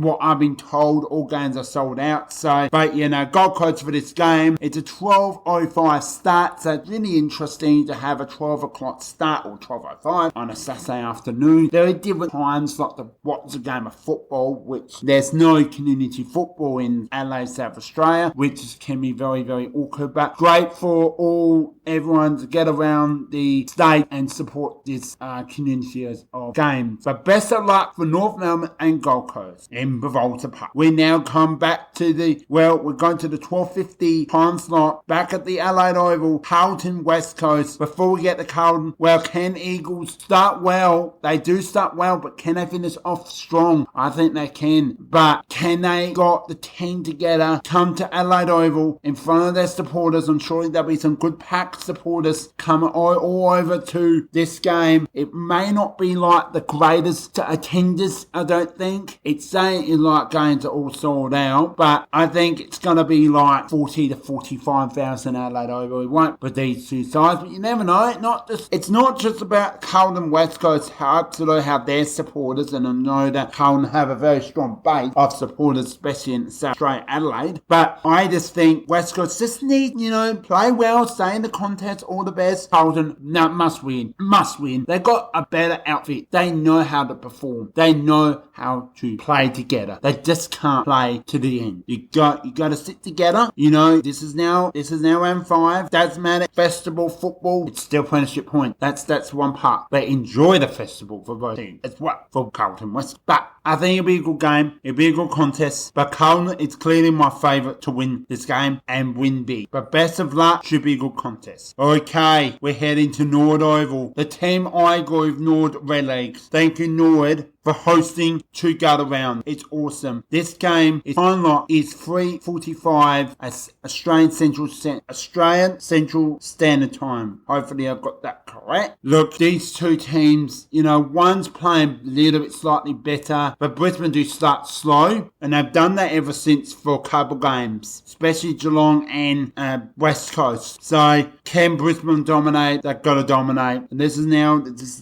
What I've been told, all games are sold out. So, but Gold Coast for this game, it's a 12:05 start, so it's really interesting to have a 12 o'clock start or 12:05 on a Saturday afternoon. There are different times like to watch a game of football, which there's no community football in Adelaide, South Australia, which can be very, very awkward, but great for everyone to get around the state and support this community of games. But best of luck for North Melbourne and Gold Coast. In Gibraltar Park. We now come back to we're going to the 12:50 time slot back at the Adelaide Oval, Carlton West Coast. Before we get to Carlton, can Eagles start well? They do start well, but can they finish off strong? I think they can. But can they got the team together, come to Adelaide Oval in front of their supporters? I'm sure there'll be some good packed supporters coming all over to this game. It may not be like the greatest attenders, I don't think. It's saying it's like going to all sold out, but I think it's going to be like 40 to 45,000 Adelaide Oval. It won't be these two sides, but you never know. It's not just about Carlton West Coast, how their supporters, and I know that Carlton have a very strong base of supporters, especially in South Australia, Adelaide. But I just think West Coast just need, play well, stay in the contest, all the best. Carlton, must win. They got a better outfit. They know how to perform. They know how to play together. They just can't play to the end. You got to sit together. This is now round 5. Doesn't matter. Festival football, it's still premiership point. That's one part. They enjoy the festival for both teams as well, for Carlton West. But I think it'll be a good game. It'll be a good contest. But Carlton is clearly my favourite to win this game and win big. But best of luck, should be a good contest. Okay, we're heading to Nord Oval. The team I go with Nord Red Legs. Thank you, Nord, for hosting 2 Gala round. It's awesome. This game is unlocked is 3:45 Australian Central Standard Time. Hopefully I've got that correct. Look, these two teams, one's playing a little bit slightly better, but Brisbane do start slow, and they've done that ever since for a couple games, especially Geelong and West Coast. So can Brisbane dominate? They've got to dominate. And this is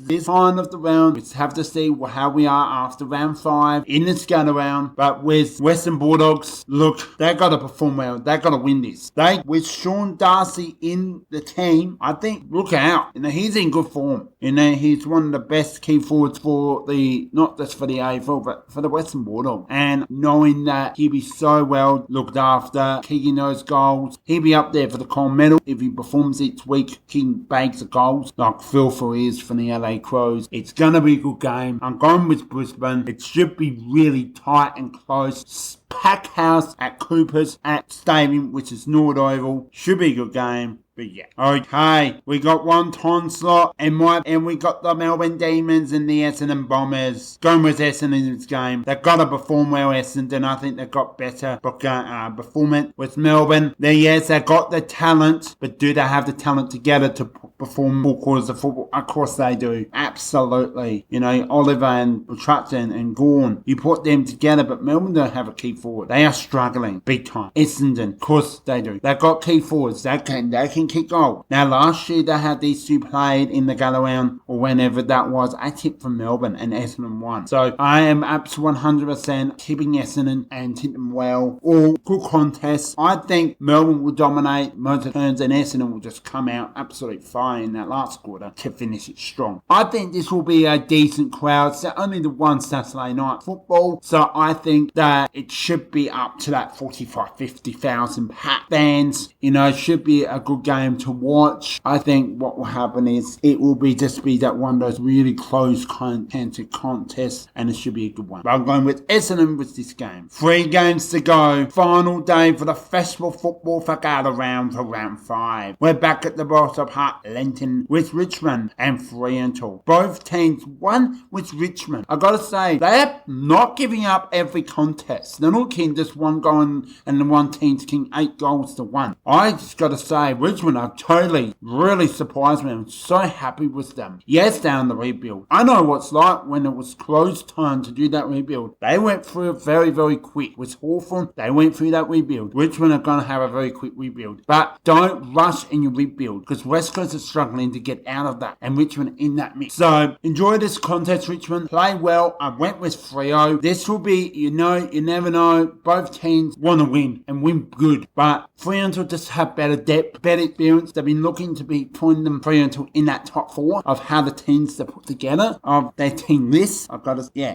this time of the round. We have to see how we are after round 5 in this Gala round. But with Western Bulldogs, look, they've got to perform well. They've got to win this. With Sean Darcy in the team, I think, look out. He's in good form. He's one of the best key forwards for not just for the AFL, but for the Western Bulldogs. And knowing that he'll be so well looked after, kicking those goals, he'll be up there for the gold medal if he performs each week, kicking bags of goals like Phil for is from the LA Crows. It's going to be a good game. I'm going with Brisbane. It should be really tight and close. Pack house at Cooper's at Stadium, which is Nord Oval. Should be a good game. But yeah. Okay, we got one time slot and we got the Melbourne Demons and the Essendon Bombers. Going with Essendon in this game. They've got to perform well, Essendon. I think they've got better performance with Melbourne. They've got the talent, but do they have the talent together to perform full quarters of football? Of course they do. Absolutely. Oliver and Trutton and Gawn, you put them together, but Melbourne don't have a key forward. They are struggling big time. Essendon, of course they do. They've got key forwards. They can kick goal. Now last year they had these two played in the Gala round or whenever that was. I tipped for Melbourne and Essendon won. So I am up to 100% tipping Essendon and tip them well. All good contests. I think Melbourne will dominate most of the turns and Essendon will just come out absolutely fine in that last quarter to finish it strong. I think this will be a decent crowd. It's only the one Saturday night football. So I think that it should be up to that 45,000-50,000 pack fans. It should be a good game to watch. I think what will happen is it will be that one of those really close contested contests, and it should be a good one. But I'm going with Essendon with this game. 3 games to go. Final day for the festival football for Gala round for round 5. We're back at the Balsa Park, Lenton with Richmond and Fremantle. Both teams won with Richmond. I gotta say, they're not giving up every contest. They're not kicking just one goal and the one team's kicking 8 goals to 1. I just gotta say, Richmond are totally, really surprised me. I'm so happy with them. Yes, they're on the rebuild. I know what's like when it was close time to do that rebuild. They went through it very, very quick. With Hawthorn, they went through that rebuild. Richmond are going to have a very quick rebuild. But don't rush in your rebuild because West Coast is struggling to get out of that and Richmond in that mix. So enjoy this contest, Richmond. Play well. I went with Freo. This will be, you never know. Both teams want to win and win good. But Fremantle just have better depth, better experience. They've been looking to be putting them Fremantle in that top 4 of how the teams are put together of their team list.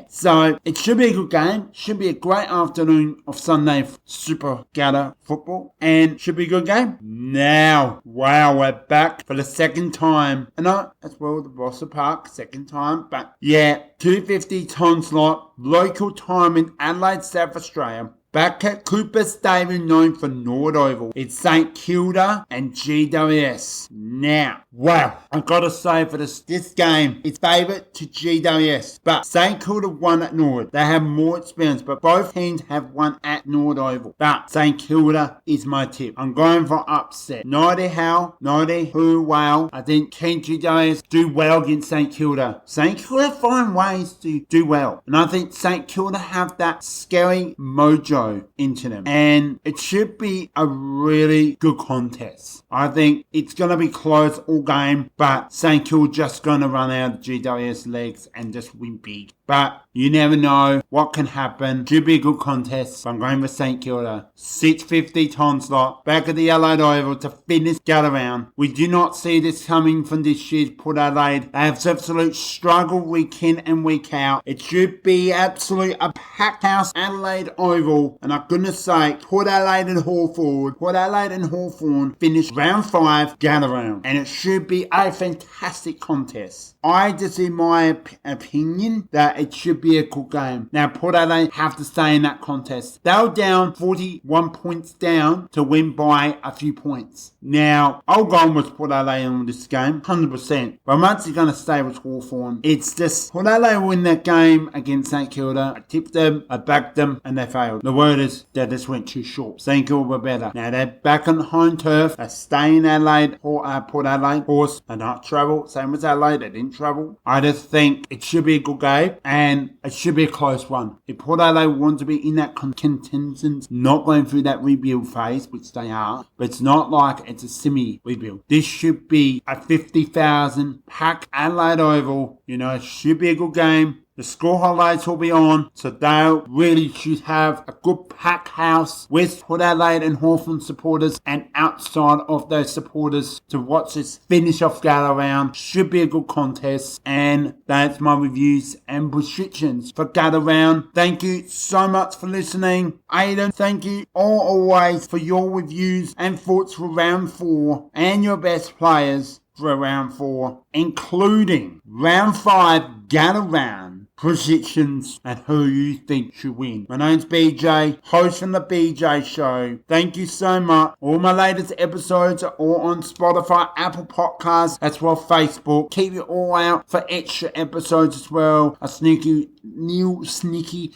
So it should be a good game. Should be a great afternoon of Sunday Super Gala football and should be a good game. Now, wow, we're back for the second second time. And as well, the Rosser Park, second time. But yeah, 2:50 time slot, local time in Adelaide, South Australia. Back at Cooper Stadium, known for Nord Oval, it's St Kilda and GWS. Now, wow, I've got to say for this game, it's favourite to GWS. But St Kilda won at Nord. They have more experience, but both teams have won at Nord Oval. But St Kilda is my tip. I'm going for upset. No idea how, no idea who, well. I think can GWS do well against St Kilda. St Kilda find ways to do well. And I think St Kilda have that scary mojo into them, and it should be a really good contest. I think it's going to be close all game, but St Kilda just going to run out of GWS legs and just win big. But you never know what can happen. Should be a good contest. So I'm going for St Kilda. 6:50 time slot. Back at the Adelaide Oval to finish gather round. We do not see this coming from this year's Port Adelaide. They have absolute struggle week in and week out. It should be absolute a packed house Adelaide Oval. And for goodness sake, Port Adelaide and Hawthorn finish round 5 gather round. And it should be a fantastic contest. I just, in my opinion, that it should be a good game. Now, Port Adelaide have to stay in that contest. They were down 41 points down to win by a few points. Now, I'll go on with Port Adelaide on this game, 100%. But I'm actually going to stay with Hawthorn. It's just, Port Adelaide win that game against St Kilda. I tipped them, I backed them, and they failed. The word is, they just went too short. St Kilda were better. Now, they're back on home turf. They stay in Adelaide, Port Adelaide. Of course, they don't travel. Same as Adelaide, they didn't travel. I just think it should be a good game. And it should be a close one. If Port Adelaide want to be in that contention, not going through that rebuild phase, which they are, but it's not like it's a semi-rebuild. This should be a 50,000 pack Adelaide Oval. It should be a good game. The score highlights will be on, so they really should have a good packed house with Port Adelaide and Hawthorn supporters and outside of those supporters to watch this finish off gather round. Should be a good contest, and that's my reviews and predictions for gather round. Thank you so much for listening. Aidan, thank you always for your reviews and thoughts for round 4 and your best players for round 4, including round 5 gather round predictions and who you think should win. My name's BJ, host from the BJ Show. Thank you so much. All my latest episodes are all on Spotify, Apple Podcasts, as well as Facebook. Keep your all out for extra episodes as well. A sneaky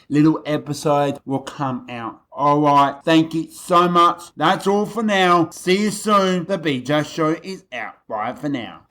little episode will come out. Alright, thank you so much. That's all for now. See you soon. The BJ Show is out. Bye for now.